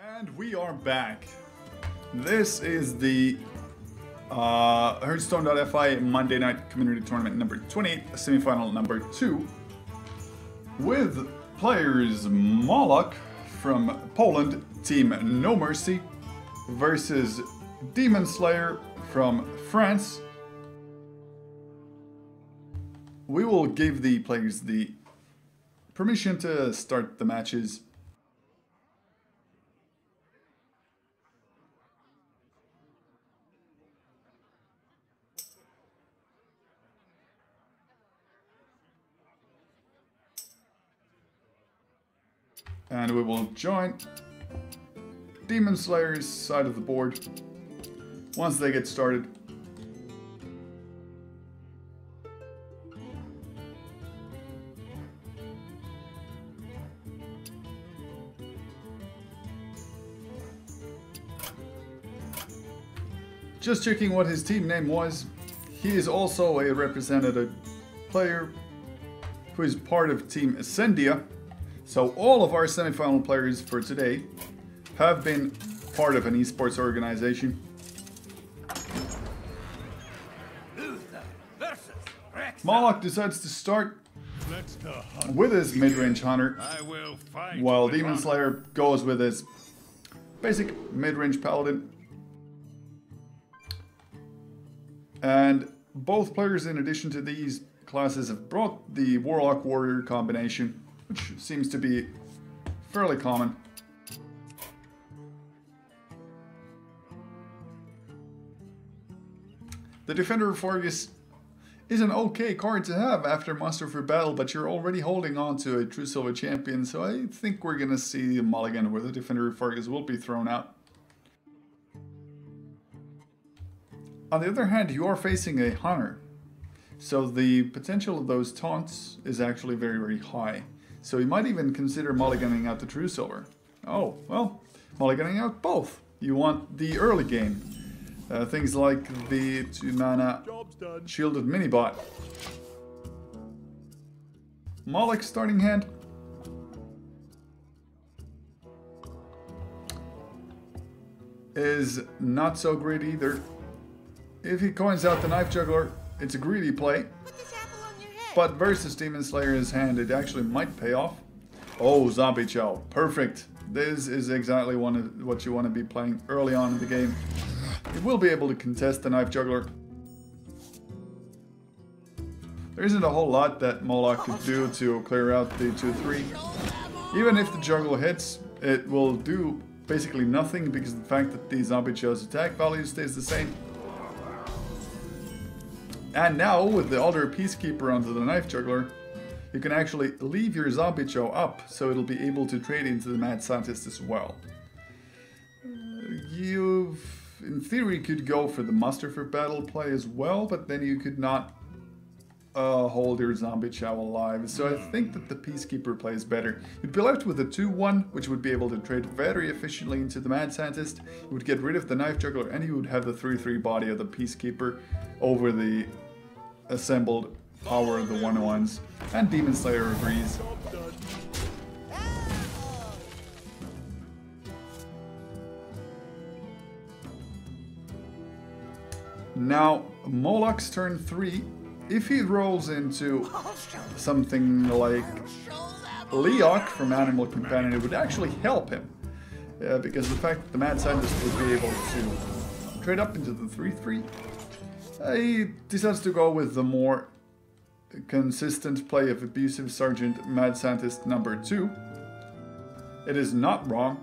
And we are back. This is the Hearthstone.fi Monday Night Community Tournament number 28, semifinal number 2, with players Moluk from Poland, Team No Mercy, versus Demon Slayer from France. We will give the players the permission to start the matches. And we will join Demon Slayer's side of the board once they get started. Just checking what his team name was. He is also a representative player who is part of Team Ascendia. So all of our semifinal players for today have been part of an esports organization. Moluk decides to start with his mid-range hunter, while Demon Slayer goes with his basic mid-range paladin. And both players, in addition to these classes, have brought the Warlock Warrior combination, which seems to be fairly common. The Defender of Fargus is an okay card to have after Muster for Battle, but you're already holding on to a True Silver Champion, so I think we're going to see a mulligan where the Defender of Fargus will be thrown out. On the other hand, you are facing a Hunter, so the potential of those taunts is actually very, very high. So you might even consider mulliganing out the True Silver. Oh, well, mulliganing out both. You want the early game. Things like the 2-mana Shielded Minibot. Moluk's starting hand. Is not so great either. If he coins out the Knife Juggler, it's a greedy play. But versus Demon Slayer's hand, it actually might pay off. Oh, Zombie Chow. Perfect. This is exactly what you want to be playing early on in the game. You will be able to contest the Knife Juggler. There isn't a whole lot that Moluk could do to clear out the 2-3. Even if the Juggle hits, it will do basically nothing because of the fact that the Zombie Chow's attack value stays the same. And now, with the Altar Peacekeeper onto the Knife Juggler, you can actually leave your Zombie Chow up, so it'll be able to trade into the Mad Scientist as well. You, in theory, could go for the Muster for Battle play as well, but then you could not hold your Zombie Chow alive. So I think that the Peacekeeper play is better. You'd be left with a 2-1, which would be able to trade very efficiently into the Mad Scientist. You would get rid of the Knife Juggler, and you would have the 3-3 body of the Peacekeeper over the assembled power of the 1-1s, and Demon Slayer agrees. Now, Moluk's turn 3, if he rolls into something like Leok from Animal Companion, it would actually help him, because the fact that the Mad Scientist would be able to trade up into the 3-3. He decides to go with the more consistent play of Abusive Sergeant Mad Scientist number 2. It is not wrong.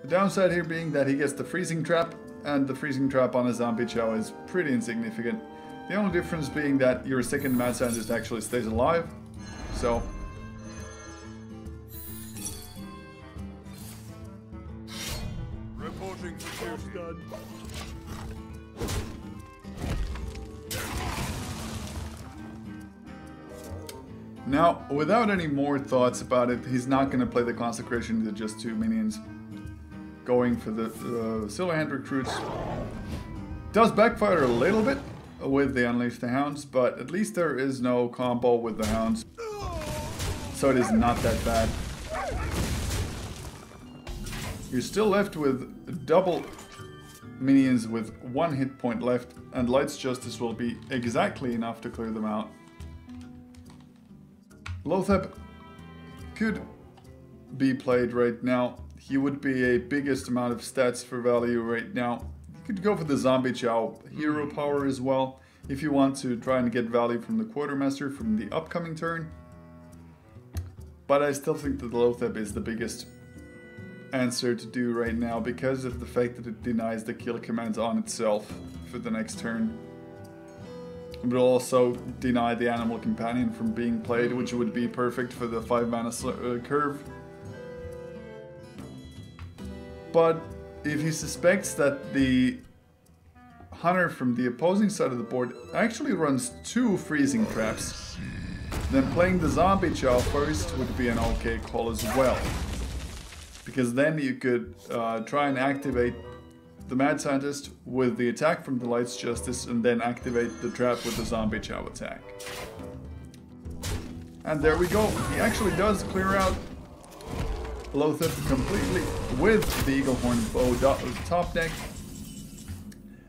The downside here being that he gets the Freezing Trap, and the Freezing Trap on a Zombie Chow is pretty insignificant. The only difference being that your second Mad Scientist actually stays alive, so... Reporting for Houston. Now, without any more thoughts about it, he's not going to play the Consecration to just 2 minions. Going for the Silverhand Recruits. Does backfire a little bit with the Unleash the Hounds, but at least there is no combo with the Hounds. So it is not that bad. You're still left with double minions with 1 hit point left, and Light's Justice will be exactly enough to clear them out. Lotheb could be played right now. He would be a biggest amount of stats for value right now. You could go for the Zombie Chow hero power as well, if you want to try and get value from the Quartermaster from the upcoming turn. But I still think that the Lotheb is the biggest answer to do right now because of the fact that it denies the kill command on itself for the next turn. It will also deny the Animal Companion from being played, which would be perfect for the 5 mana curve. But if he suspects that the Hunter from the opposing side of the board actually runs 2 freezing traps, then playing the Zombie Chow first would be an okay call as well. Because then you could try and activate the Mad Scientist with the attack from the Light's Justice and then activate the trap with the Zombie Chow attack. And there we go. He actually does clear out Lotheb completely with the Eagle Horn Bow top deck.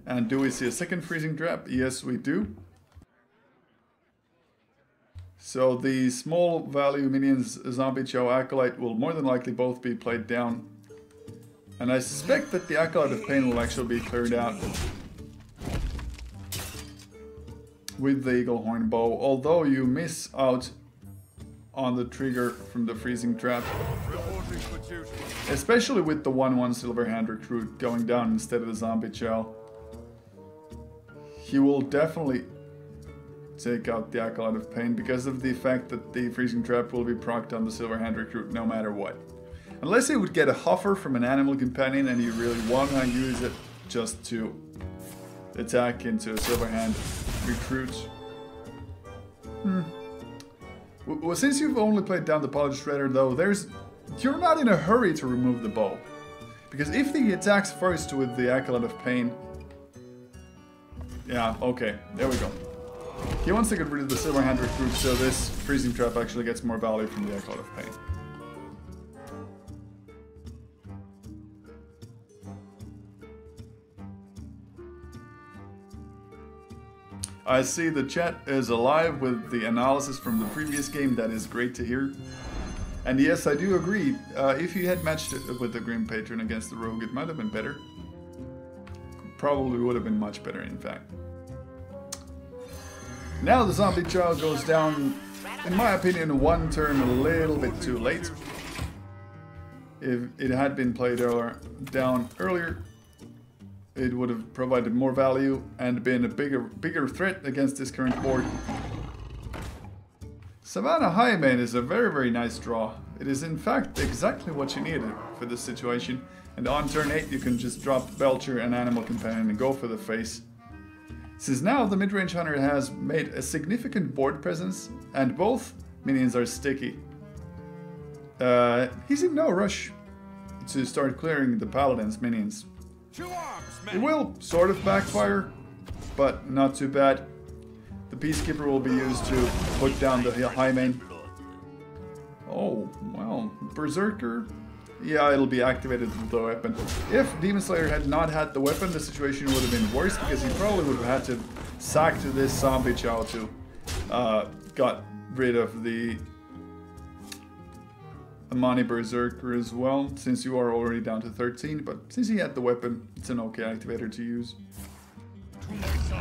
And do we see a second freezing trap? Yes, we do. So the small value minions Zombie Chow Acolyte will more than likely both be played down. And I suspect that the Acolyte of Pain will actually be cleared out with the Eagle Horn Bow, although you miss out on the trigger from the freezing trap. Especially with the 1/1 Silver Hand Recruit going down instead of the Zombie Chow. He will definitely take out the Acolyte of Pain because of the fact that the freezing trap will be procced on the Silver Hand Recruit no matter what. Unless he would get a Huffer from an Animal Companion and you really want to use it just to attack into a Silver Hand Recruit. Well, since you've only played down the Polished Shredder though, you're not in a hurry to remove the bow. Because if he attacks first with the Acolyte of Pain... Yeah, okay, there we go. He wants to get rid of the Silver Hand Recruit, so this freezing trap actually gets more value from the Acolyte of Pain. I see the chat is alive with the analysis from the previous game. That is great to hear. And yes, I do agree. If you had matched it with the Grim Patron against the Rogue, it might have been better. Probably would have been much better, in fact. Now the Zombie Chow goes down, in my opinion, 1 turn a little bit too late. If it had been played down earlier, it would have provided more value and been a bigger threat against this current board. Savannah Highmane is a very, very nice draw. It is in fact exactly what you needed for this situation. And on turn 8 you can just drop Belcher and Animal Companion and go for the face. Since now the mid-range hunter has made a significant board presence and both minions are sticky, he's in no rush to start clearing the Paladin's minions. It will sort of backfire, but not too bad. The Peacekeeper will be used to put down the Highmane. Oh, well, Berserker. Yeah, it'll be activated with the weapon. If Demon Slayer had not had the weapon, the situation would have been worse because he probably would have had to sack to this Zombie Chow to got rid of the Amani Berserker as well, since you are already down to 13, but since he had the weapon, it's an okay activator to use.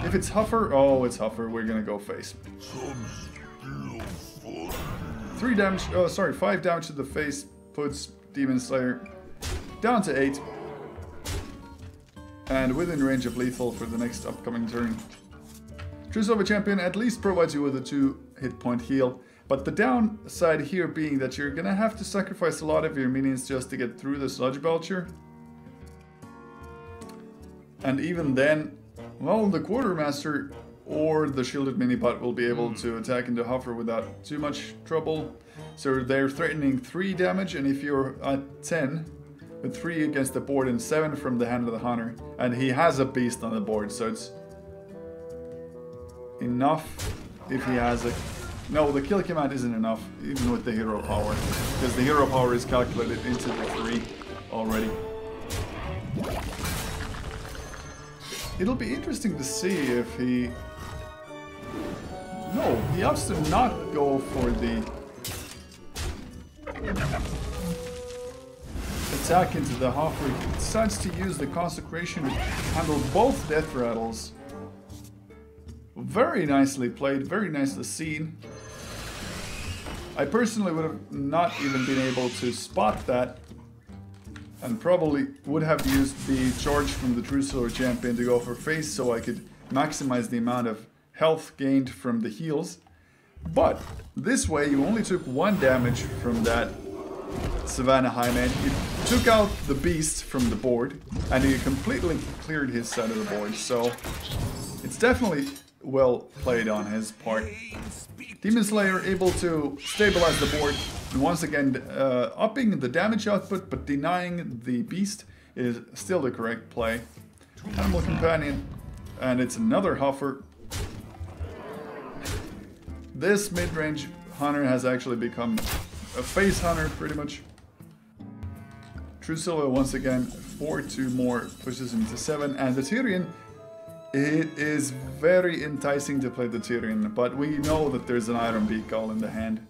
If it's Huffer, oh, it's Huffer, we're gonna go face. 5 damage to the face puts Demon Slayer down to 8. And within range of lethal for the next upcoming turn. True Silver Champion at least provides you with a 2 hit point heal. But the downside here being that you're gonna have to sacrifice a lot of your minions just to get through the Sludge Belcher. And even then, well, the Quartermaster or the Shielded Minibot will be able to attack into Huffer without too much trouble. So they're threatening 3 damage, and if you're at 10, with 3 against the board and 7 from the Hand of the Hunter, and he has a beast on the board, so it's enough if he has a... No, the kill command isn't enough, even with the hero power, because the hero power is calculated into the 3 already. It'll be interesting to see if he... No, he opts to not go for the attack into the Hoffer. He decides to use the Consecration to handle both Death Rattles. Very nicely played, very nicely seen. I personally would have not even been able to spot that, and probably would have used the charge from the True Silver Champion to go for face so I could maximize the amount of health gained from the heals. But this way you only took 1 damage from that Savannah Highman. You took out the beast from the board and you completely cleared his side of the board, so it's definitely well played on his part. Demon Slayer able to stabilize the board, and once again upping the damage output but denying the beast is still the correct play. Animal Companion, and it's another Huffer. This mid-range hunter has actually become a face hunter pretty much. True Silver once again 4-2 more pushes him to 7, and the Tyrion, it is very enticing to play the Tyrion, but we know that there's an Iron Beak all in the hand.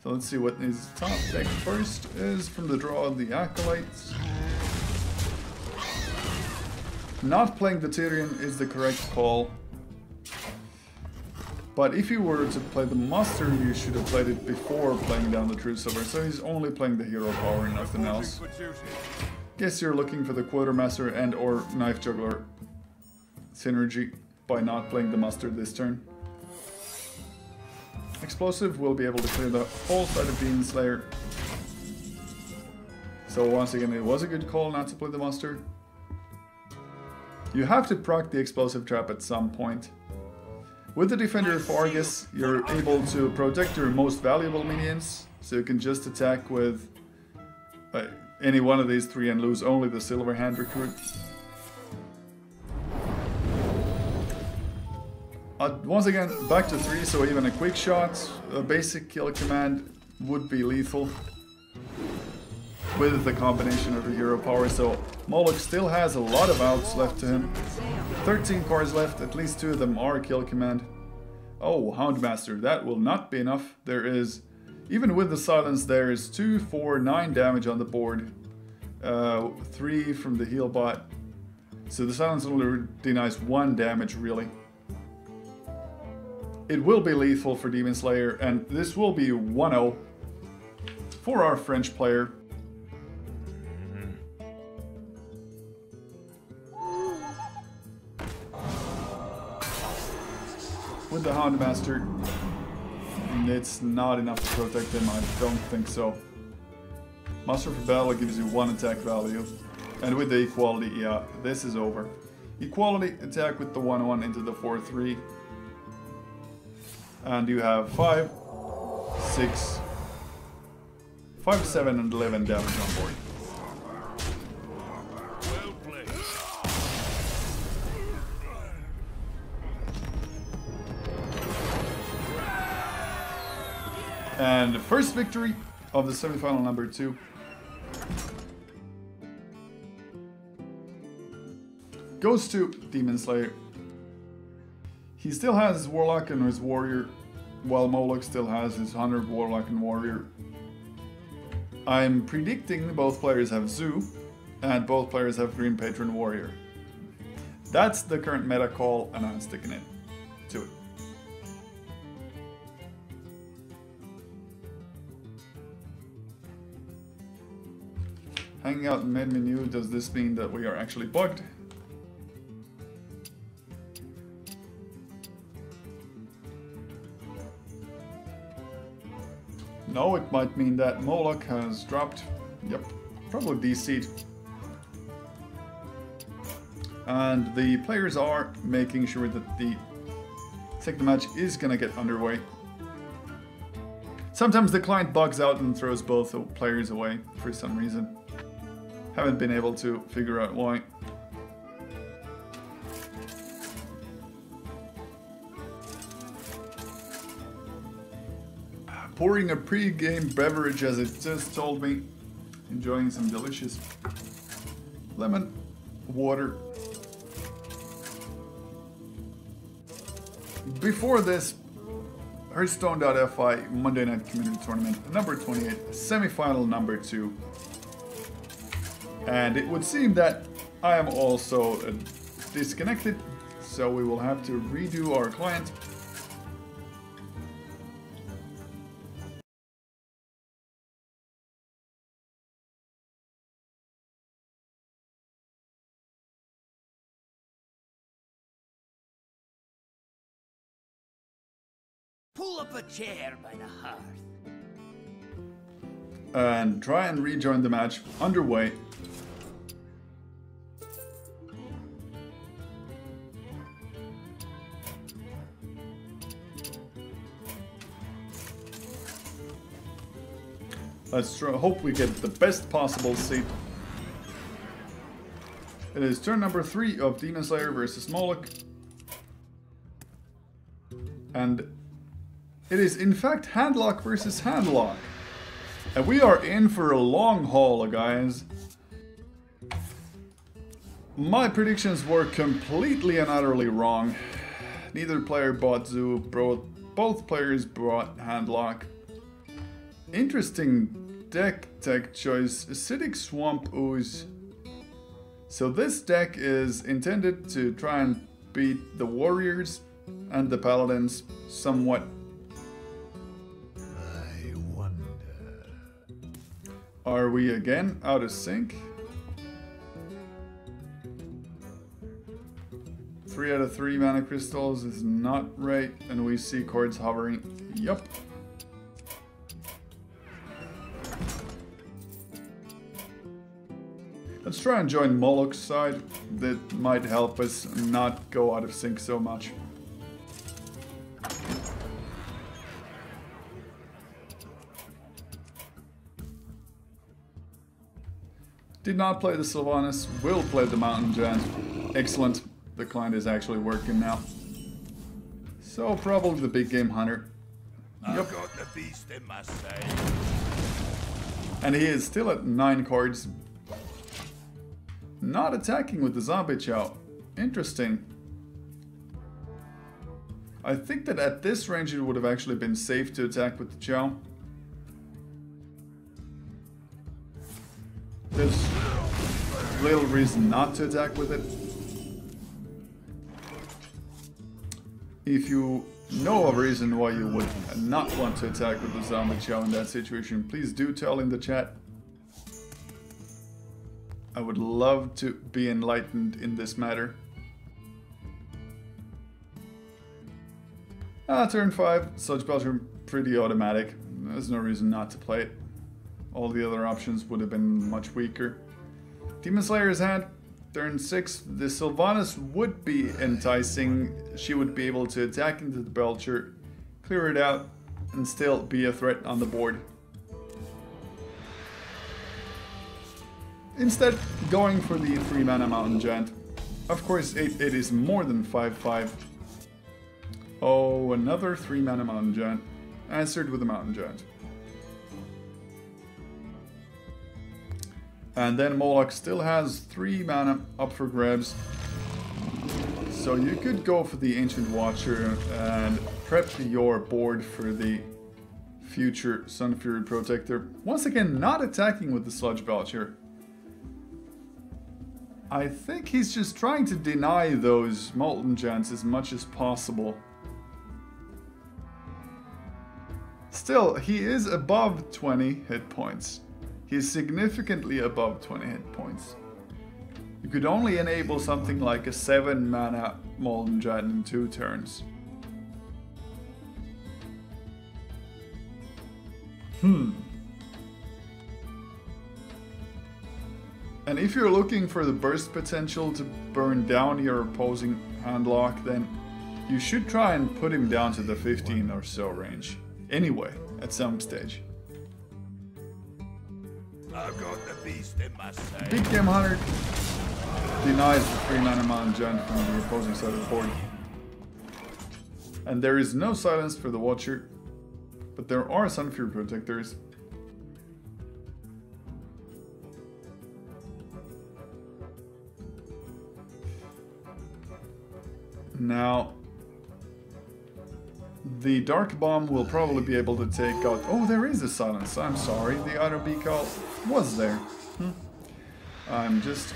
So let's see what his top deck first is from the draw of the Acolytes. Not playing the Tyrion is the correct call. But if you were to play the Muster, you should have played it before playing down the True Silver, so he's only playing the Hero Power and nothing else. Guess you're looking for the Quartermaster and or Knife Juggler synergy by not playing the Muster this turn. Explosive will be able to clear the whole side of Demon Slayer. So once again, it was a good call not to play the Muster. You have to proc the Explosive Trap at some point. With the Defender of Argus, you're able to protect your most valuable minions, so you can just attack with any one of these 3 and lose only the Silver Hand Recruit. Once again, back to 3, so even a quick shot, a basic kill command would be lethal with the combination of the hero power, so Moluk still has a lot of outs left to him. 13 cards left, at least 2 of them are kill command. Oh, Houndmaster, that will not be enough. There is, even with the silence, there is 2, 4, 9 damage on the board. 3 from the heal bot. So the silence only denies 1 damage, really. It will be lethal for Demon Slayer, and this will be 1-0 for our French player. With the Houndmaster, it's not enough to protect him, I don't think so. Master for Battle gives you 1 attack value, and with the Equality, yeah, this is over. Equality, attack with the 1-1 into the 4-3. And you have 5, 6, 5, 7, and 11 damage on board. And the first victory of the semifinal number 2. Goes to Demon Slayer. He still has his Warlock and his Warrior, while Moluk still has his Hunter, Warlock, and Warrior. I'm predicting both players have Zoo, and both players have Green Patron Warrior. That's the current meta call, and I'm sticking it to it. Hanging out in mid menu, does this mean that we are actually bugged? No, it might mean that Moluk has dropped. Yep, probably DC'd. And the players are making sure that the match is gonna get underway. Sometimes the client bugs out and throws both players away for some reason. Haven't been able to figure out why. Pouring a pre-game beverage, as it just told me. Enjoying some delicious lemon water. Before this, Hearthstone.fi Monday Night Community Tournament number 28, semi-final number 2. And it would seem that I am also disconnected, so we will have to redo our client. Pull up a chair by the hearth. And try and rejoin the match. Underway. Let's hope we get the best possible seat. It is turn number 3 of Demon Slayer versus Moluk. And it is in fact handlock versus handlock. And we are in for a long haul, guys. My predictions were completely and utterly wrong. Neither player bought Zoo, both players brought handlock. Interesting deck tech choice, Acidic Swamp Ooze. So this deck is intended to try and beat the Warriors and the Paladins somewhat. I wonder. Are we again out of sync? 3 out of 3 mana crystals is not right, and we see cards hovering. Yup. Let's try and join Moluk's side. That might help us not go out of sync so much. Did not play the Sylvanas, will play the Mountain Giant. Excellent. The client is actually working now. So probably the big game hunter. I've got the beast in my sight. And he is still at 9 cards. Not attacking with the Zombie Chow. Interesting. I think that at this range it would have actually been safe to attack with the Chow. There's little reason not to attack with it. If you know of a reason why you would not want to attack with the Zombie Chow in that situation, please do tell in the chat. I would love to be enlightened in this matter. Turn 5, Sludge Belcher, pretty automatic. There's no reason not to play it. All the other options would have been much weaker. Demon Slayer's hand, turn 6, the Sylvanas would be enticing. She would be able to attack into the Belcher, clear it out, and still be a threat on the board. Instead, going for the 3 mana Mountain Giant. Of course, it is more than 5/5. Oh, another 3 mana Mountain Giant. Answered with a Mountain Giant. And then Moluk still has 3 mana up for grabs. So you could go for the Ancient Watcher and prep your board for the future Sun Fury Protector. Once again, not attacking with the Sludge Belcher. I think he's just trying to deny those Molten Giants as much as possible. Still, he is above 20 hit points. He is significantly above 20 hit points. You could only enable something like a 7 mana Molten Giant in 2 turns. And if you're looking for the burst potential to burn down your opposing handlock, then you should try and put him down to the 15 or so range. Anyway, at some stage. I've got the beast in my sight. Big Game Hunter denies the 3 mana Mountain Giant from the opposing side of the board. And there is no silence for the Watcher, but there are Sun Fury Protectors. Now, the Dark Bomb will probably be able to take out... Oh, there is a silence. I'm sorry. The other Beacon was there. I'm just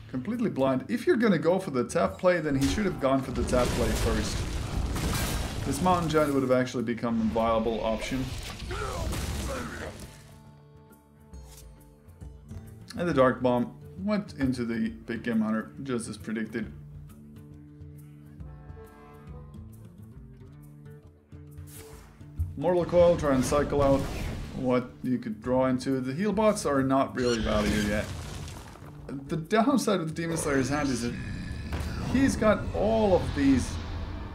completely blind. If you're gonna go for the tap play, then he should have gone for the tap play first. This Mountain Giant would have actually become a viable option. And the Dark Bomb went into the Big Game Hunter, just as predicted. Mortal Coil, try and cycle out what you could draw into. The heal bots are not really valued yet. The downside of the Demon Slayer's hand is that he's got all of these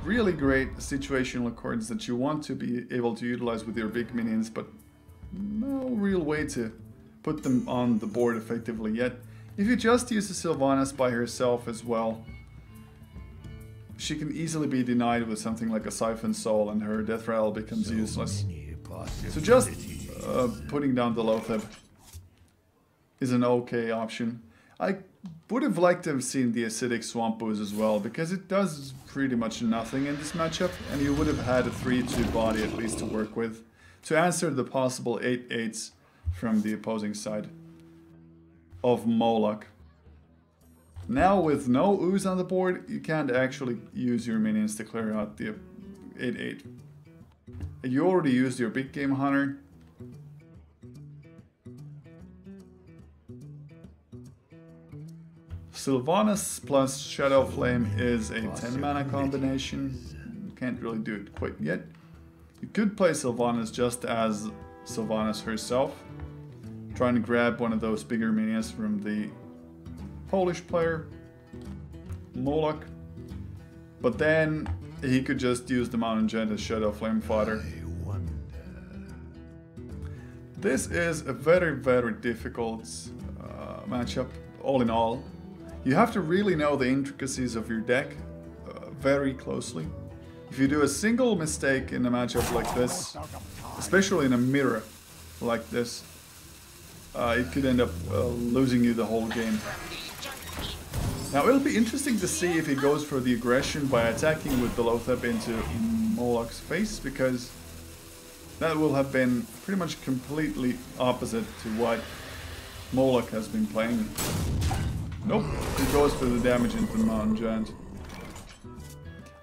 really great situational cards that you want to be able to utilize with your big minions, but no real way to put them on the board effectively yet. If you just use the Sylvanas by herself as well, she can easily be denied with something like a Siphon Soul and her Death Rattle becomes useless. So just putting down the Loatheb is an okay option. I would have liked to have seen the Acidic Swamp Ooze as well, because it does pretty much nothing in this matchup, and you would have had a 3-2 body at least to work with, to answer the possible 8-8s from the opposing side of Moluk. Now with no Ooze on the board, you can't actually use your minions to clear out the 8-8. You already used your Big Game Hunter. Sylvanas plus Shadow Flame is a 10 mana combination. Can't really do it quite yet. You could play Sylvanas just as Sylvanas herself, trying to grab one of those bigger minions from the Polish player, Moluk. But then he could just use the Mountain Giant as Shadow Flame fodder. This is a very, very difficult matchup, all in all. You have to really know the intricacies of your deck very closely. If you do a single mistake in a matchup like this, especially in a mirror like this, it could end up losing you the whole game. Now it'll be interesting to see if he goes for the aggression by attacking with the Loatheb into Moluk's face, because that will have been pretty much completely opposite to what Moluk has been playing. Nope, he goes for the damage into the Mountain Giant.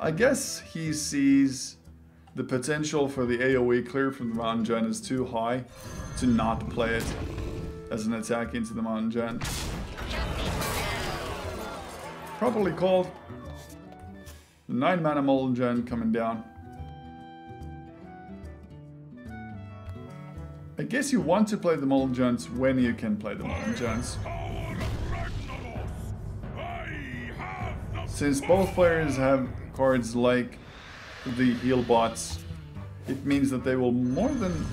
I guess he sees the potential for the AoE clear from the Mountain Giant is too high to not play it as an attack into the Mountain Giant. Properly called. The 9 mana Mountain Giant coming down. I guess you want to play the Mountain Giants when you can play the Mountain Giants. Since both players have cards like the heal bots, it means that they will more than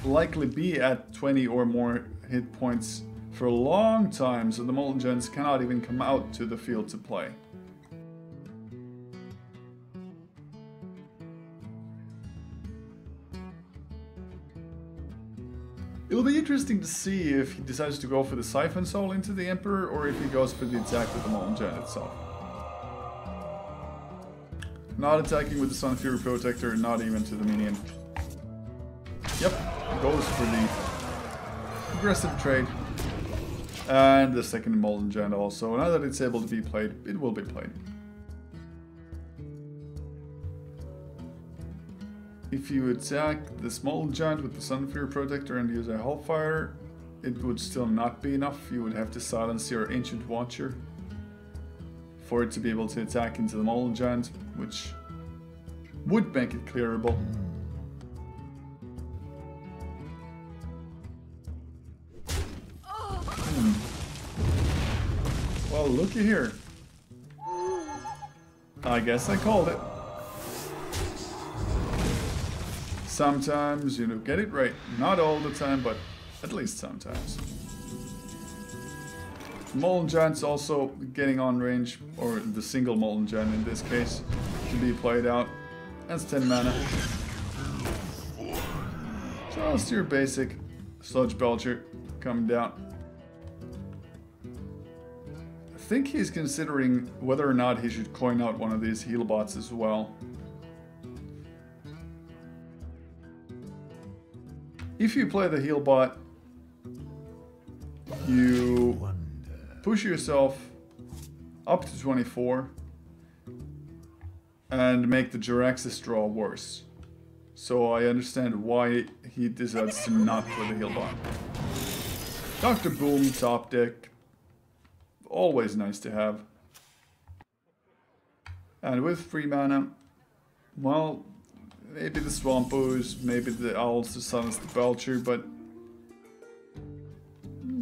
likely be at 20 or more hit points for a long time, so the Molten Giants cannot even come out to the field to play. It'll be interesting to see if he decides to go for the Siphon Soul into the Emperor, or if he goes for the attack with the Molten Giant itself. Not attacking with the Sun Fury Protector, not even to the minion. Yep, goes for the aggressive trade. And the second Molten Giant also. Now that it's able to be played, it will be played. If you attack this Molten Giant with the Sun Fury Protector and use a Hellfire, it would still not be enough. You would have to silence your Ancient Watcher for it to be able to attack into the Molten Giant, which would make it clearable. Well, looky here. I guess I called it. Sometimes you get it right. Not all the time, but at least sometimes. Molten Giant's also getting on range, or the single Molten Giant in this case, to be played out. That's 10 mana. Just your basic Sludge Belcher coming down. think he's considering whether or not he should coin out one of these heal bots as well. If you play the heal bot, you push yourself up to 24 and make the Jiraxis draw worse. So I understand why he decides to not play the heal bot. Dr. Boom, top deck. Always nice to have. And with free mana, well, maybe the Swamp Ooze, maybe the Owls to silence the Belcher, but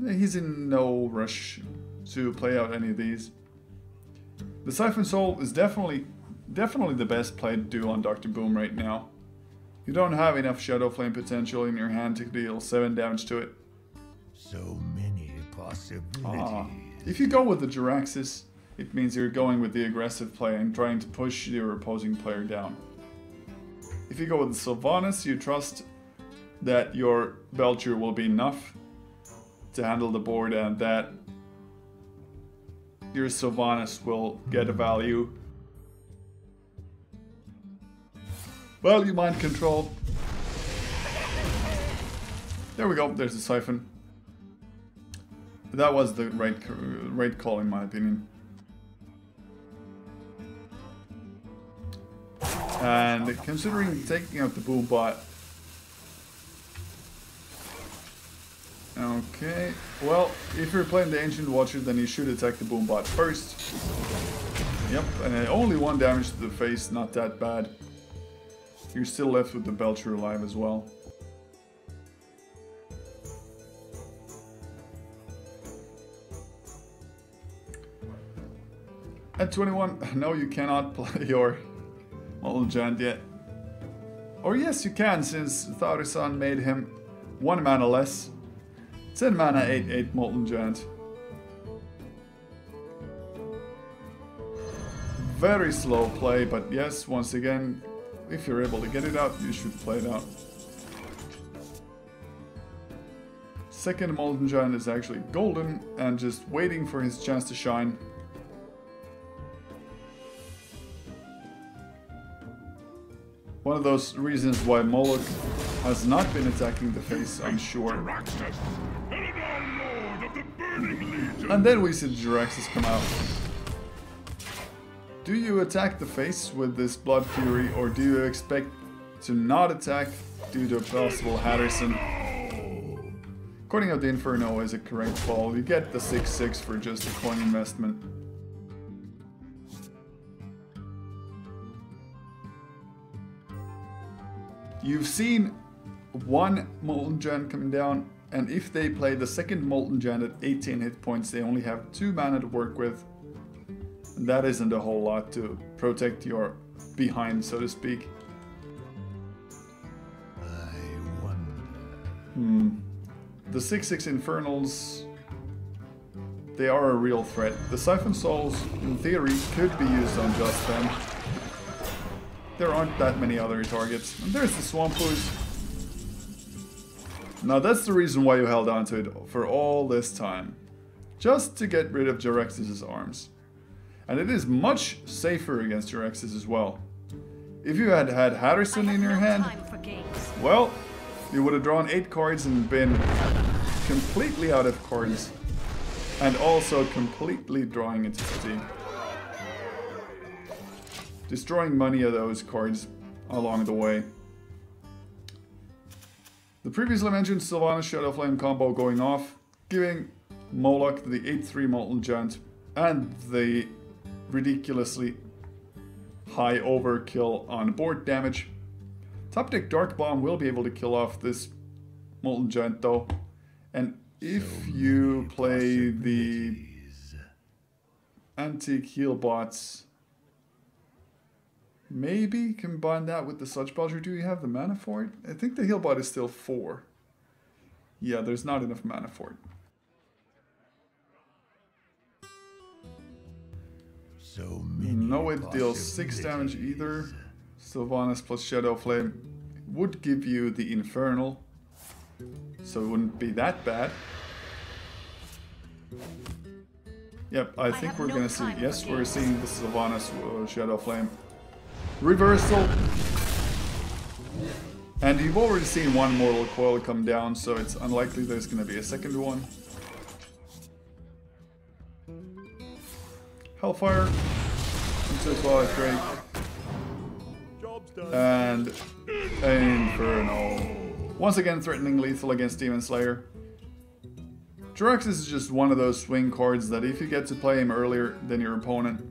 he's in no rush to play out any of these. The Siphon Soul is definitely the best played duo on Dr. Boom right now. You don't have enough Shadow Flame potential in your hand to deal 7 damage to it. So many possibilities. If you go with the Jiraxis, it means you're going with the aggressive play and trying to push your opposing player down. If you go with the Sylvanas, you trust that your Belcher will be enough to handle the board and that your Sylvanas will get a value. Value Mind Control. There we go, there's the Siphon. That was the right call in my opinion. And considering taking out the Boom bot. Okay, well, if you're playing the Ancient Watcher, then you should attack the Boom bot first. Yep, and only 1 damage to the face, not that bad. You're still left with the Belcher alive as well. At 21, no, you cannot play your Molten Giant yet. Or yes, you can, since Thaurissan made him 1 mana less. 10 mana, 8/8 Molten Giant. Very slow play, but yes, once again, if you're able to get it out, you should play it out. Second Molten Giant is actually golden and just waiting for his chance to shine. One of those reasons why Moluk has not been attacking the face, I'm sure. And then we see the Jiraxis come out. Do you attack the face with this Blood Fury, or do you expect to not attack due to a possible Hatterson? Coining out the Inferno is a correct call. You get the 6/6 for just a coin investment. You've seen 1 Molten Giant coming down, and if they play the second Molten Giant at 18 hit points, they only have 2 mana to work with. And that isn't a whole lot to protect your behind, so to speak. I wonder. The 6/6 Infernals, they are a real threat. The Siphon Souls, in theory, could be used on just them. There aren't that many other targets. And there's the Swamp Ooze. Now that's the reason why you held on to it for all this time. Just to get rid of Jiraxis' arms. And it is much safer against Jiraxis as well. If you had had Hatterson in your hand, well, you would have drawn 8 cards and been completely out of cards. And also completely drawing into fatigue. Destroying many of those cards along the way. The previously mentioned Sylvanas Shadow Flame combo going off, giving Moluk the 8/3 Molten Giant and the ridiculously high overkill on board damage. Top deck Dark Bomb will be able to kill off this Molten Giant though. And if you play the Antique Heal Bots, maybe combine that with the Sludge Belcher. Do you have the mana for it? I think the heal bot is still 4. Yeah, there's not enough mana for it. So many No, it deals 6 damage either. Sylvanas plus Shadow Flame would give you the Infernal, so it wouldn't be that bad. Yep, I think we're gonna see. Yes, we're seeing the Sylvanas Shadow Flame reversal. And you've already seen one Mortal Coil come down, so it's unlikely there's gonna be a second one. Hellfire into Twilight Drake. And Inferno. Once again threatening lethal against Demon Slayer. Jiraxis is just one of those swing cards that if you get to play him earlier than your opponent.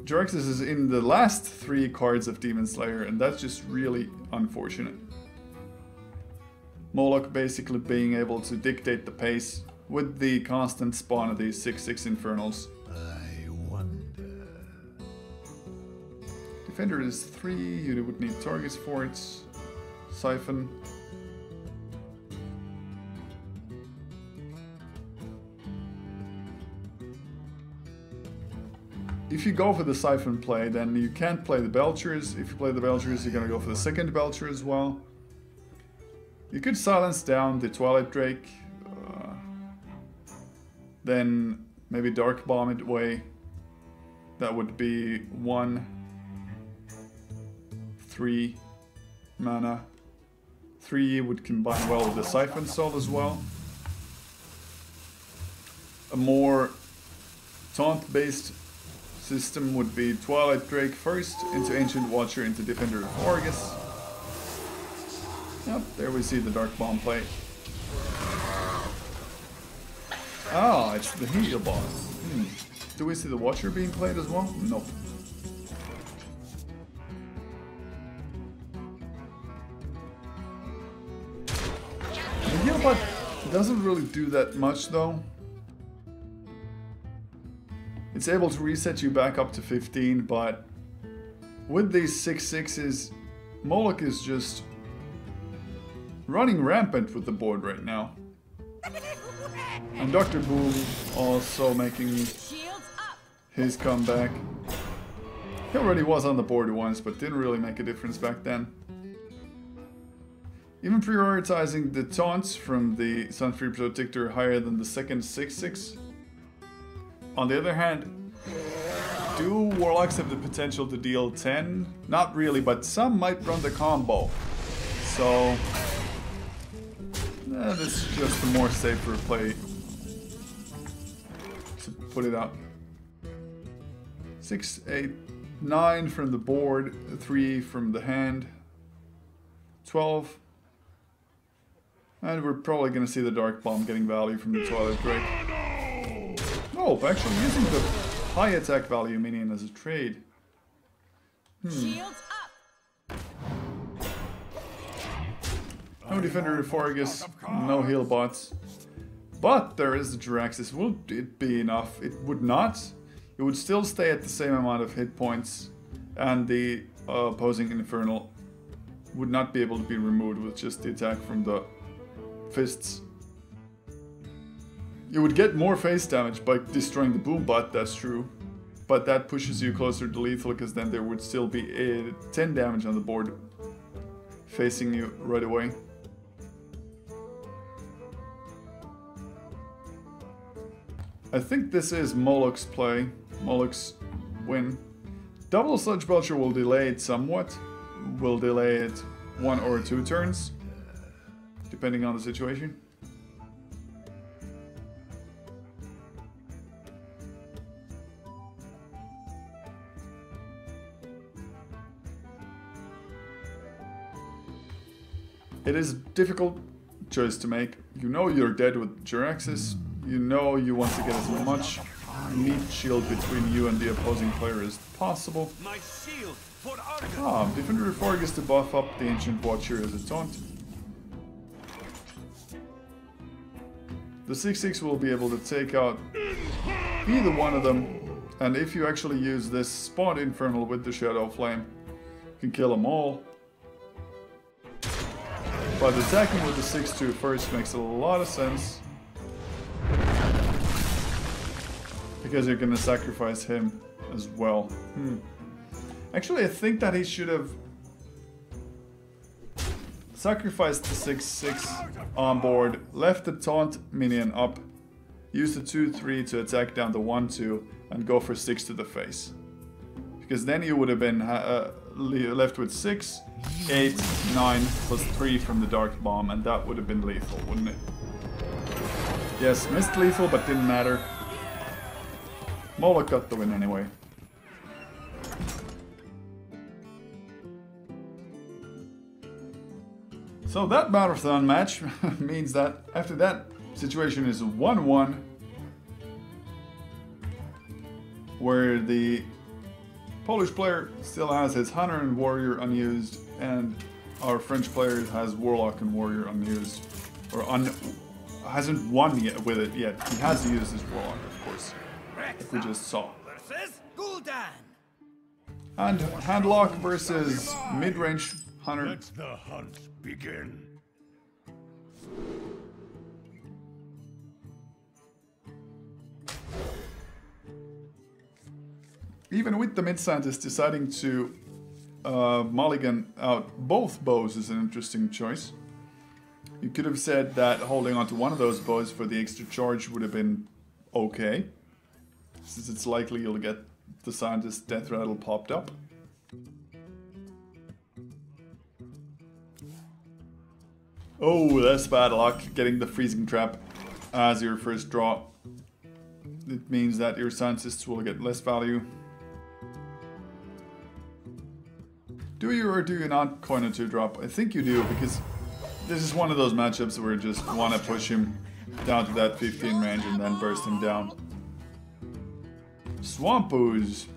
Jiraxis is in the last 3 cards of Demon Slayer, and that's just really unfortunate. Moluk basically being able to dictate the pace with the constant spawn of these 6/6 Infernals. I wonder. Defender is 3, you would need targets for it. Siphon. If you go for the Siphon play, then you can't play the Belchers. If you play the Belchers, you're gonna go for the second Belcher as well. You could silence down the Twilight Drake. Then maybe Dark Bomb it away. That would be 1, 3 mana. 3 would combine well with the Siphon Soul as well. A more taunt-based system would be Twilight Drake first, into Ancient Watcher, into Defender of Argus. Yep, there we see the Dark Bomb play. Ah, it's the heal boss. Do we see the Watcher being played as well? Nope. The heal bot doesn't really do that much though. It's able to reset you back up to 15, but with these 6/6s, Moluk is just running rampant with the board right now. And Dr. Boom also making his comeback. He already was on the board once, but didn't really make a difference back then. Even prioritizing the taunts from the Sunfree Protector higher than the second 6/6. On the other hand, do Warlocks have the potential to deal 10? Not really, but some might run the combo. So, this is just a more safer play to put it up. 6, 8, 9 from the board, 3 from the hand, 12. And we're probably going to see the Dark Bomb getting value from the Twilight Drake. Oh, actually using the high attack value minion as a trade. Shields up. No Defender of Argus, no heal bots. But there is the Jiraxis. Would it be enough? It would not. It would still stay at the same amount of hit points, and the opposing Infernal would not be able to be removed with just the attack from the fists. You would get more face damage by destroying the boom bot, that's true. But that pushes you closer to lethal, because then there would still be 10 damage on the board facing you right away. I think this is Moluk's play, Moluk's win. Double Sludge Belcher will delay it somewhat. Will delay it 1 or 2 turns, depending on the situation. It is a difficult choice to make. You know you're dead with Jiraxis. You know you want to get as much meat shield between you and the opposing player as possible. Defender of Argus to buff up the Ancient Watcher as a taunt. The 6/6 will be able to take out either one of them, and if you actually use this Spawn Infernal with the Shadow Flame, you can kill them all. But attacking with the 6/2 first makes a lot of sense, because you're gonna sacrifice him as well. Actually, I think that he should have sacrificed the 6/6 on board, left the taunt minion up, use the 2-3 to attack down the 1-2 and go for 6 to the face. Because then you would have been left with 6, 8, 9 plus 3 from the Dark Bomb, and that would have been lethal, wouldn't it? Yes, missed lethal, but didn't matter. Moluk got the win anyway. So that marathon match means that after that situation is 1-1, where the Polish player still has his Hunter and Warrior unused, and our French player has Warlock and Warrior unused, or hasn't won yet with it yet. He has used his Warlock, of course, like we just saw. And Handlock versus mid-range Hunter. Let the hunt begin. Even with the mid-scientist deciding to mulligan out both bows is an interesting choice. You could have said that holding onto one of those bows for the extra charge would have been okay, since it's likely you'll get the scientist death rattle popped up. Oh, that's bad luck, getting the freezing trap as your first draw. It means that your scientists will get less value. Do you or do you not coin a 2-drop? I think you do, because this is one of those matchups where you just want to push him down to that 15 range and then burst him down. Swamp Ooze.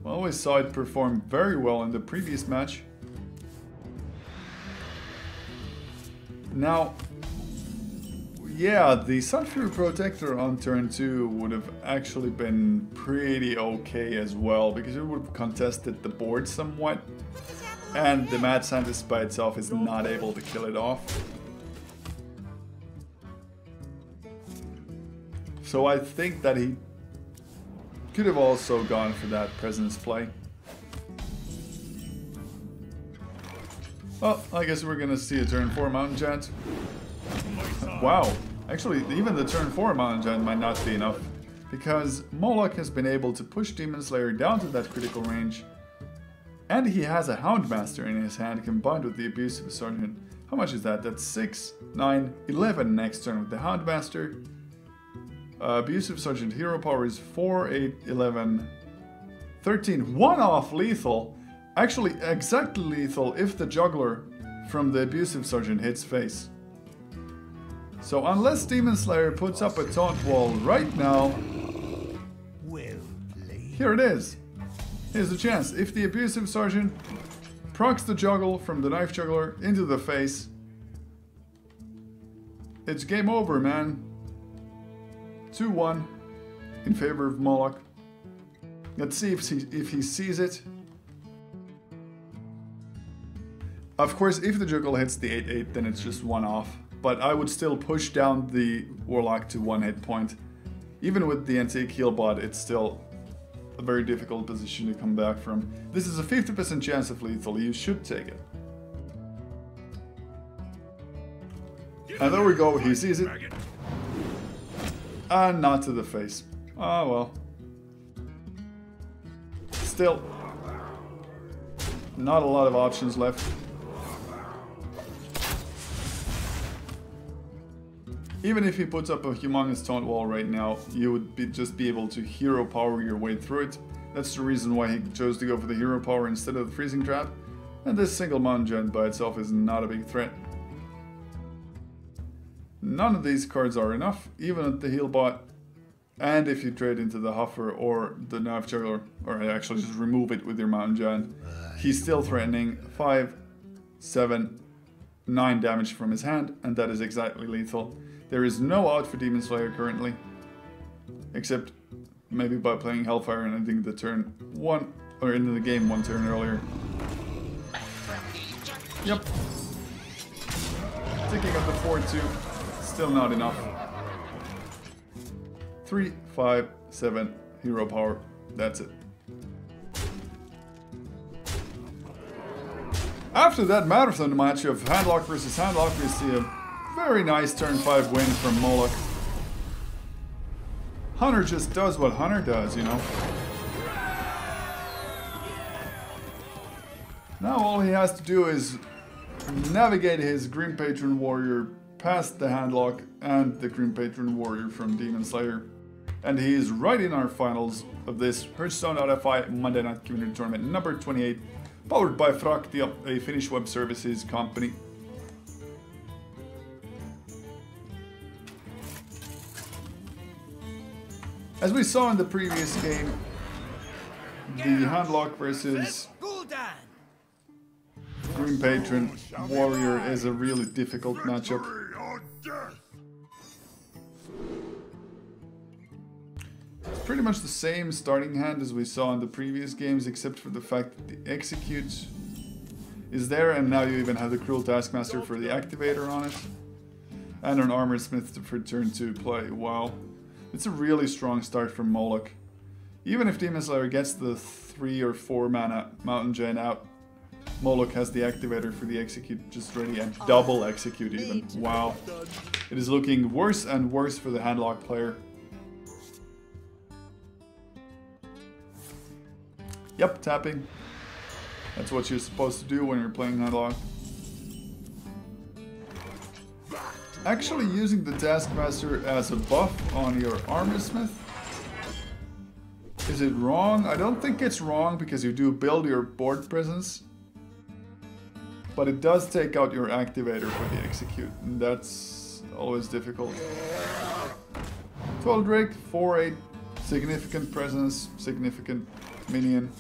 I always saw it perform very well in the previous match. Now, yeah, the Sunfury Protector on turn 2 would have actually been pretty okay as well, because it would have contested the board somewhat, and the Mad Scientist by itself is not able to kill it off. So I think that he could have also gone for that presence play. Well, I guess we're gonna see a turn 4 Mountain Giant. Wow, actually even the turn 4 Mountain Giant might not be enough, because Moluk has been able to push Demon Slayer down to that critical range, and he has a Houndmaster in his hand combined with the Abusive Sergeant. How much is that? That's 6, 9, 11 next turn with the Houndmaster. Abusive Sergeant hero power is 4, 8, 11, 13. One off lethal. Actually, exactly lethal if the Juggler from the Abusive Sergeant hits face. So unless Demon Slayer puts up a taunt wall right now, here it is. Here's the chance. If the Abusive Sergeant procs the Juggle from the Knife Juggler into the face, it's game over, man. 2-1 in favor of Moluk. Let's see if he sees it. Of course, if the Juggle hits the 8-8, then it's just one off. But I would still push down the Warlock to 1 hit point. Even with the antique heal bot, it's still a very difficult position to come back from. This is a 50% chance of lethal. You should take it. And there we go. He sees it. And not to the face. Ah, well. Still, not a lot of options left. Even if he puts up a humongous taunt wall right now, you would just be able to hero power your way through it. That's the reason why he chose to go for the hero power instead of the freezing trap. And this single Mountain Giant by itself is not a big threat. None of these cards are enough, even at the heal bot. And if you trade into the Huffer or the Knife Juggler, or actually just remove it with your Mountain Giant, he's still threatening 5, 7, 9 damage from his hand, and that is exactly lethal. There is no out for Demon Slayer currently, except maybe by playing Hellfire and ending the turn 1, or into the game 1 turn earlier. Yep. Ticking up the 4-2, still not enough. 3, 5, 7, hero power, that's it. After that marathon match of Handlock versus Handlock, we see a very nice turn 5 win from Moluk. Hunter just does what Hunter does, you know. Now all he has to do is navigate his Grim Patron Warrior past the Handlock and the Grim Patron Warrior from Demon Slayer. And he is right in our finals of this Hearthstone.fi Monday Night Community Tournament number 28, powered by Fractia, a Finnish web services company. As we saw in the previous game, the Handlock versus Grim Patron Warrior is a really difficult matchup. It's pretty much the same starting hand as we saw in the previous games, except for the fact that the Execute is there, and now you even have the Cruel Taskmaster for the activator on it, and an Armor Smith for turn 2 play. Wow. It's a really strong start from Moluk. Even if Demon Slayer gets the 3 or 4 mana Mountain Giant out, Moluk has the activator for the Execute just ready, and double Execute even. Wow. It is looking worse and worse for the Handlock player. Yep, tapping. That's what you're supposed to do when you're playing Handlock. Actually using the Taskmaster as a buff on your Armor Smith, is it wrong? I don't think it's wrong because you do build your board presence, but it does take out your activator for the Execute, and that's always difficult. 12 Drake, 4-8, significant presence, significant minion.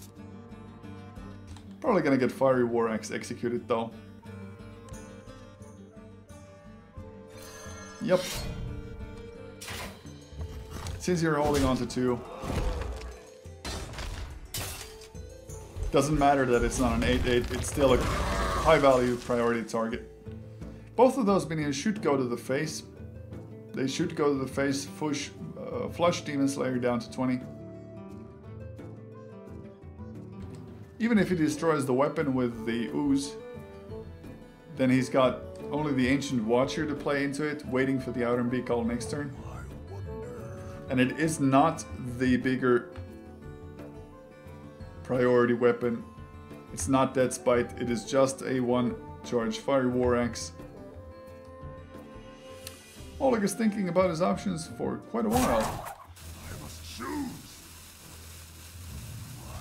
Probably gonna get Fiery War Axe executed though. Yep. Since you're holding on to 2, doesn't matter that it's not an 8-8, it's still a high value priority target. Both of those minions should go to the face. They should go to the face, flush Demon Slayer down to 20. Even if he destroys the weapon with the ooze, then he's got only the Ancient Watcher to play into it, waiting for the Outer Beak call next turn. And it is not the bigger priority weapon. It's not Dead Spite, it is just a 1-charge Fiery War Axe. Moluk is thinking about his options for quite a while.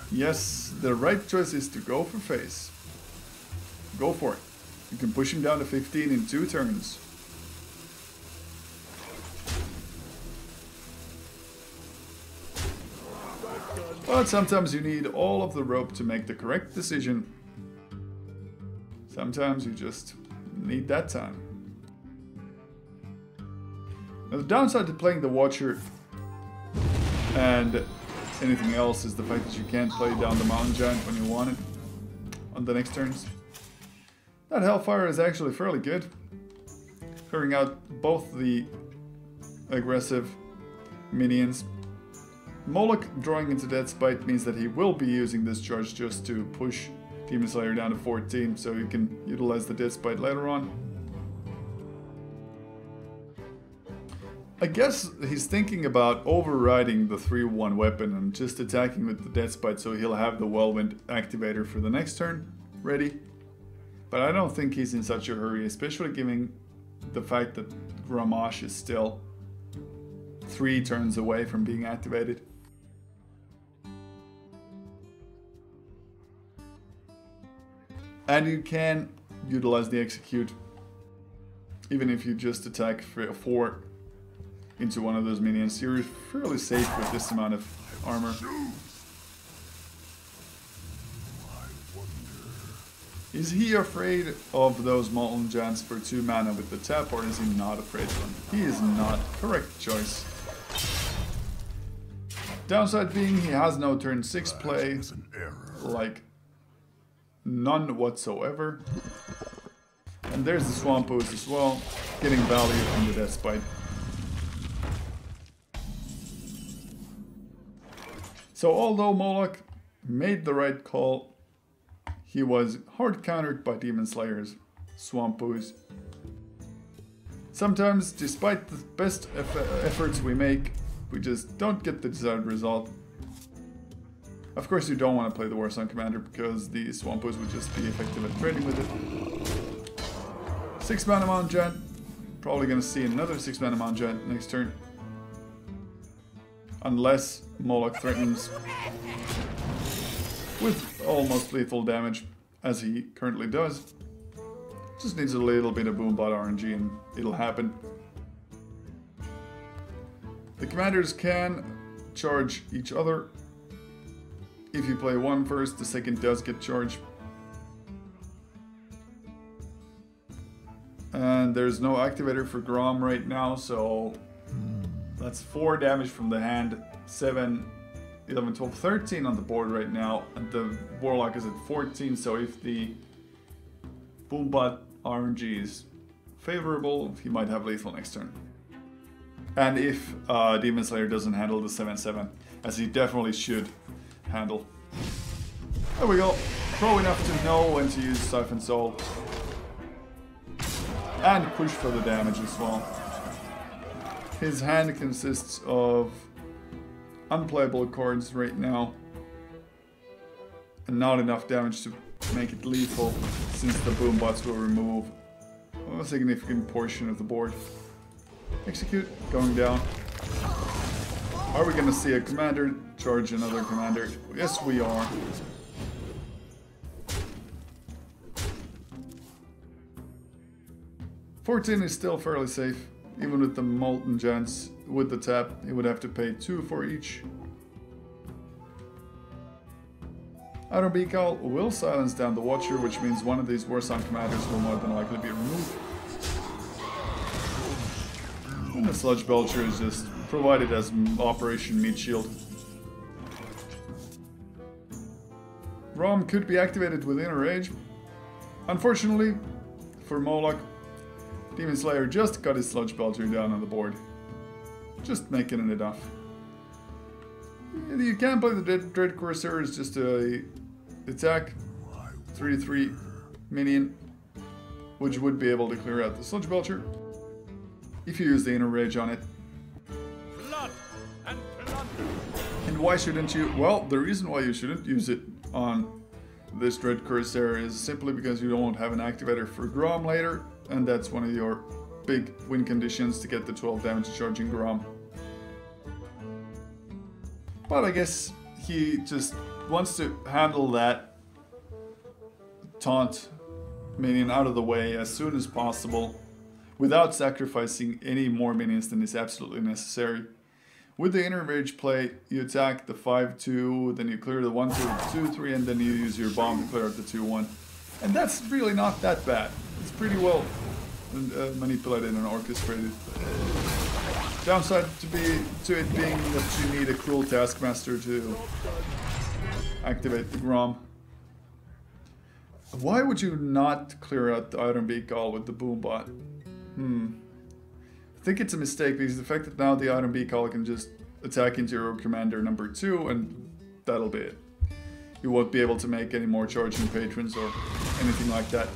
Yes, the right choice is to go for face. Go for it. You can push him down to 15 in 2 turns. But sometimes you need all of the rope to make the correct decision. Sometimes you just need that time. Now the downside to playing the Watcher and anything else is the fact that you can't play down the Mountain Giant when you want it on the next turns. That Hellfire is actually fairly good, clearing out both the aggressive minions. Moluk drawing into Dead Spite means that he will be using this charge just to push Demon Slayer down to 14, so you can utilize the Dead Spite later on. I guess he's thinking about overriding the 3-1 weapon and just attacking with the Dead Spite, so he'll have the Whirlwind activator for the next turn ready. But I don't think he's in such a hurry, especially given the fact that Gramash is still 3 turns away from being activated. And you can utilize the Execute, even if you just attack 4 into one of those minions. You're fairly safe with this amount of armor. Is he afraid of those Molten Giants for 2 mana with the tap, or is he not afraid of them? He is not. Correct choice. Downside being he has no turn 6 play, like none whatsoever. And there's the Swamp Ooze as well, getting value from the Death Spite. So although Moluk made the right call, he was hard countered by Demon Slayer's Swamp Ooze. Sometimes, despite the best efforts we make, we just don't get the desired result. Of course, you don't want to play the Warsong Commander because the Swampos would just be effective at trading with it. 6 mana Mountain Giant. Probably going to see another 6 mana Mountain Giant next turn. Unless Moluk threatens with almost lethal damage, as he currently does. Just needs a little bit of Boombot RNG and it'll happen. The commanders can charge each other. If you play one first, the second does get charged. And there's no activator for Grom right now, so that's 4 damage from the hand. 7, 11, 12, 13 on the board right now. And the Warlock is at 14, so if the Boombot RNG is favorable, he might have lethal next turn. And if Demon Slayer doesn't handle the 7/7, as he definitely should handle. There we go. Pro enough to know when to use Siphon Soul. And push for the damage as well. His hand consists of unplayable cards right now. And not enough damage to make it lethal, since the Boombots will remove a significant portion of the board. Execute, going down. Are we gonna see a commander charge another commander? Yes, we are. $14 is still fairly safe, even with the Molten Giants. With the tap, he would have to pay 2 for each. Outer Beak Owl will silence down the Watcher, which means one of these Warsong commanders will more than likely be removed. And the Sludge Belcher is just provided as Operation Meat Shield. ROM could be activated with Inner Rage. Unfortunately, for Moluk, Demon Slayer just got his Sludge Belcher down on the board. Just making it enough. You can play the Dread Corsair as just a attack 3/3 minion, which would be able to clear out the Sludge Belcher if you use the Inner Rage on it. Blood and plunder. And why shouldn't you? Well, the reason why you shouldn't use it on this Dread Corsair is simply because you don't have an activator for Grom later, and that's one of your big win conditions to get the 12 damage charging Grom. But I guess he just wants to handle that taunt minion out of the way as soon as possible without sacrificing any more minions than is absolutely necessary. With the Inner Rage play, you attack the 5/2, then you clear the 1/2, and then you use your bomb to clear out the 2/1. And that's really not that bad. It's pretty well manipulated and orchestrated. Downside to it being that you need a cruel Taskmaster to activate the Grom. Why would you not clear out the Iron Beak Owl with the Boombot? I think it's a mistake because the fact that now the Iron Beak Owl can just attack into your commander number 2 and that'll be it. You won't be able to make any more charging patrons or anything like that.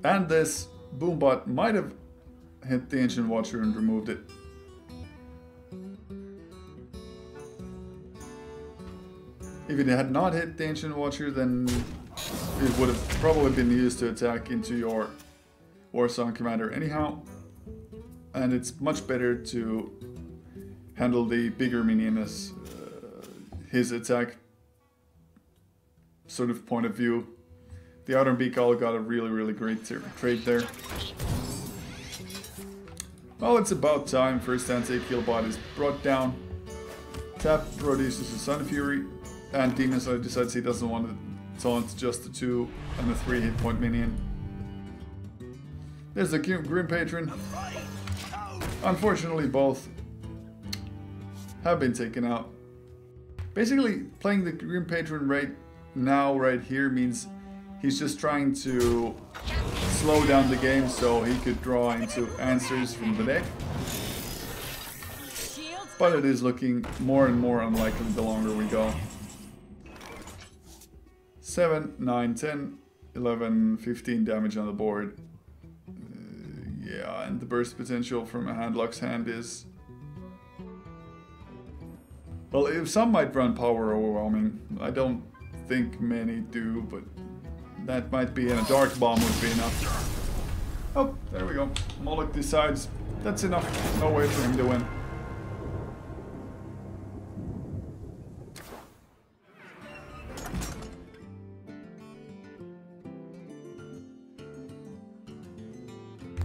And this Boombot might have hit the Ancient Watcher and removed it. If it had not hit the Ancient Watcher, then it would have probably been used to attack into your Warsong commander anyhow. And it's much better to handle the bigger minion as his attack sort of point of view. The Outer Beak Owl got a really great trade there. Well, it's about time. First anti-kill bot is brought down. Tap produces a Sun Fury. And Demon Slayer decides he doesn't want to taunt just the 2 and the 3 hit point minion. There's the Grim Patron. Unfortunately, both have been taken out. Basically, playing the Grim Patron right now, right here, means he's just trying to slow down the game so he could draw into answers from the deck. But it is looking more and more unlikely the longer we go. 7, 9, 10. 11, 15 damage on the board. Yeah, and the burst potential from a Handlock's Hand is... Well, if some might run Power Overwhelming. I don't think many do, but that might be, and a Dark Bomb would be enough. Oh, there we go. Moluk decides that's enough. No way for him to win.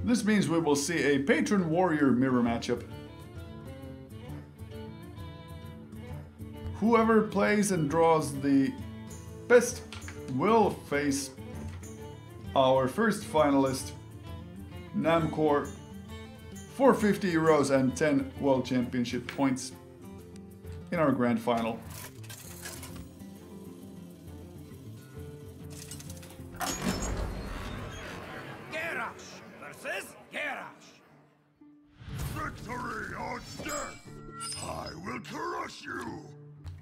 This means we will see a Patron Warrior mirror matchup. Whoever plays and draws the best will face our first finalist, Namcor, for 50 euros and 10 World Championship points in our grand final. Victory or death! I will crush you!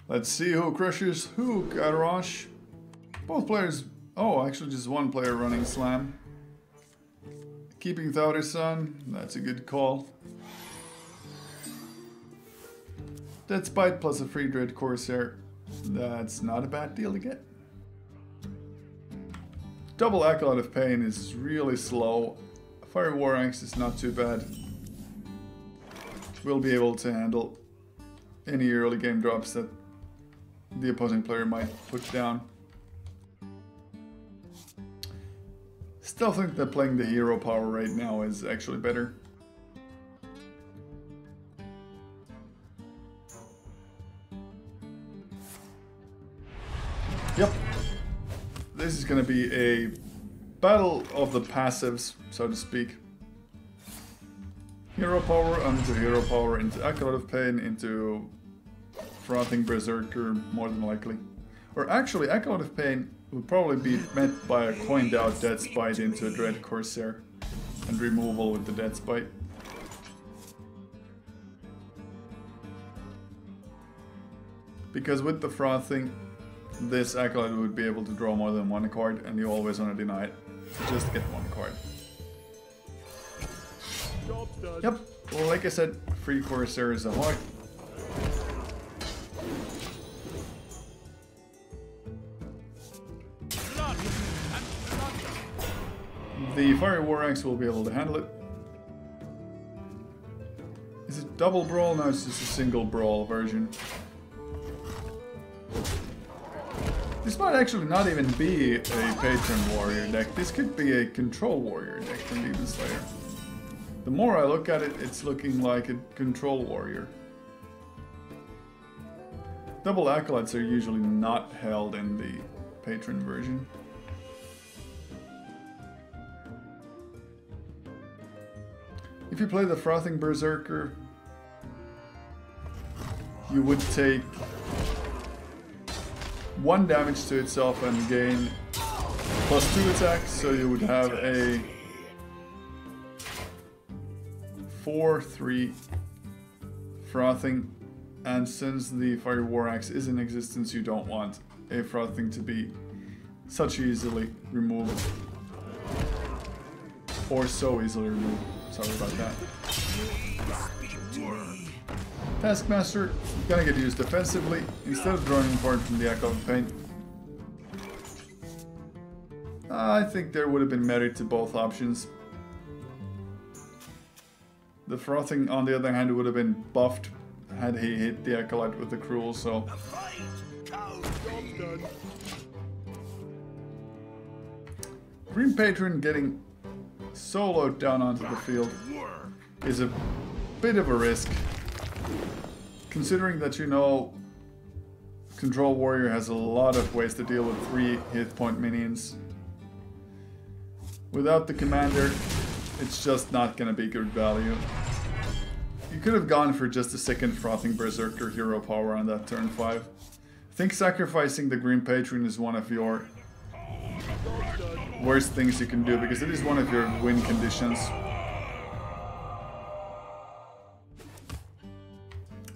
Let's see who crushes who, Garrosh. Both players... Oh, actually just one player running Slam. Keeping Thaurissan, that's a good call. Dead Spite plus a free Dread Corsair. That's not a bad deal to get. Double Acolyte of Pain is really slow. Fire War Axe is not too bad. We'll be able to handle any early game drops that the opposing player might put down. Still think that playing the hero power right now is actually better. Yep. This is gonna be a battle of the passives, so to speak. Hero power onto hero power into Acolyte of Pain into Frothing Berserker, more than likely. Or actually, Acolyte of Pain would probably be met by a coined out Dead Spite into a Dread Corsair and removal with the Dead Spite. Because with the Frothing, this Acolyte would be able to draw more than one card, and you always want to deny it. Just get one card. Yep, well, like I said, free Corsair is a heart. The Fire War Axe will be able to handle it. Is it double brawl? No, it's just a single brawl version. This might actually not even be a Patron Warrior deck. This could be a Control Warrior deck from Demon Slayer. The more I look at it, it's looking like a Control Warrior. Double Acolytes are usually not held in the Patron version. If you play the Frothing Berserker, you would take 1 damage to itself and gain +2 attacks, so you would have a 4/3 Frothing, and since the Fire War Axe is in existence, you don't want a Frothing to be such easily removed. Or so easily removed. Sorry about that. Taskmaster, gonna get used defensively instead of drawing card from the Acolyte of Pain. I think there would have been merit to both options. The Frothing, on the other hand, would have been buffed had he hit the Acolyte with the Cruel, so... Green Patron getting soloed down onto the field is a bit of a risk. Considering that, you know, Control Warrior has a lot of ways to deal with 3 hit point minions. Without the commander, it's just not gonna be good value. You could have gone for just a second Frothing Berserker hero power on that turn 5. I think sacrificing the Green Patron is one of your worst things you can do, because it is one of your win conditions.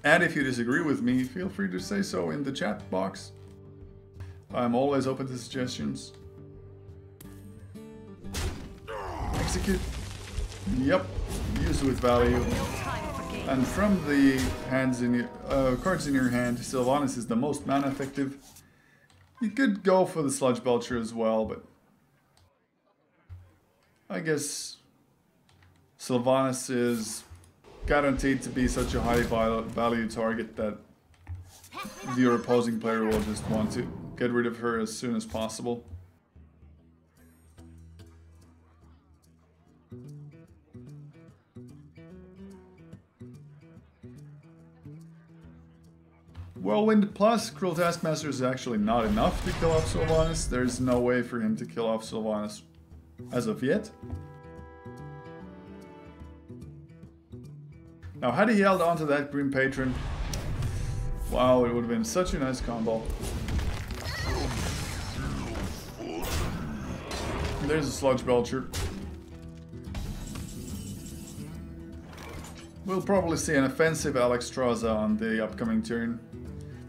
And if you disagree with me, feel free to say so in the chat box. I'm always open to suggestions. execute? Yep, use with value. No time for games. And from the hands in your, cards in your hand, Sylvanas is the most mana effective. You could go for the Sludge Belcher as well, but I guess Sylvanas is guaranteed to be such a high value target that your opposing player will just want to get rid of her as soon as possible. Whirlwind plus Cruel Taskmaster is actually not enough to kill off Sylvanas. There's no way for him to kill off Sylvanas as of yet. Now, had he held on to that Grim Patron, wow, it would have been such a nice combo. There's a Sludge Belcher. We'll probably see an offensive Alexstrasza on the upcoming turn.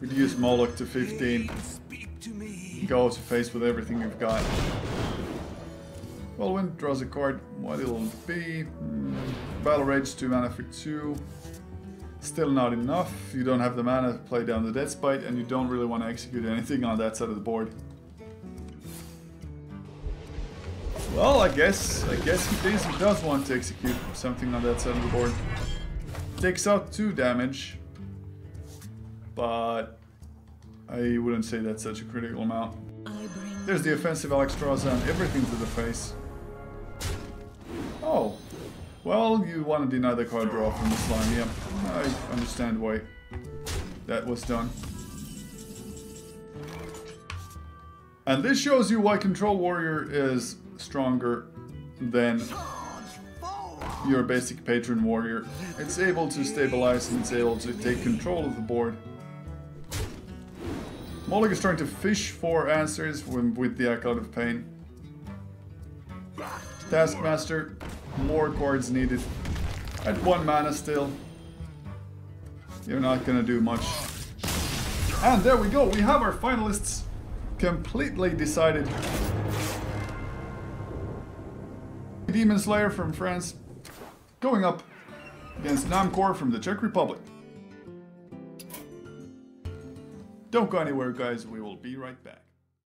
Reduce Moluk to 15. Go to face with everything you've got. Whirlwind draws a card. What it'll be? Battle Rage, 2 mana for 2. Still not enough. You don't have the mana to play down the Death Spite, and you don't really want to execute anything on that side of the board. Well, I guess he does want to execute something on that side of the board. Takes out 2 damage, but I wouldn't say that's such a critical amount. There's the offensive Alexstrasza and everything to the face. Oh, well, you want to deny the card draw from the slime, yeah. I understand why that was done. And this shows you why Control Warrior is stronger than your basic Patron Warrior. It's able to stabilize and it's able to take control of the board. Moluk is trying to fish for answers with the Acolyte of Pain. Taskmaster, more cards needed. At 1 mana still. You're not gonna do much. And there we go, we have our finalists completely decided. Demon Slayer from France going up against Namcor from the Czech Republic. Don't go anywhere, guys, we will be right back.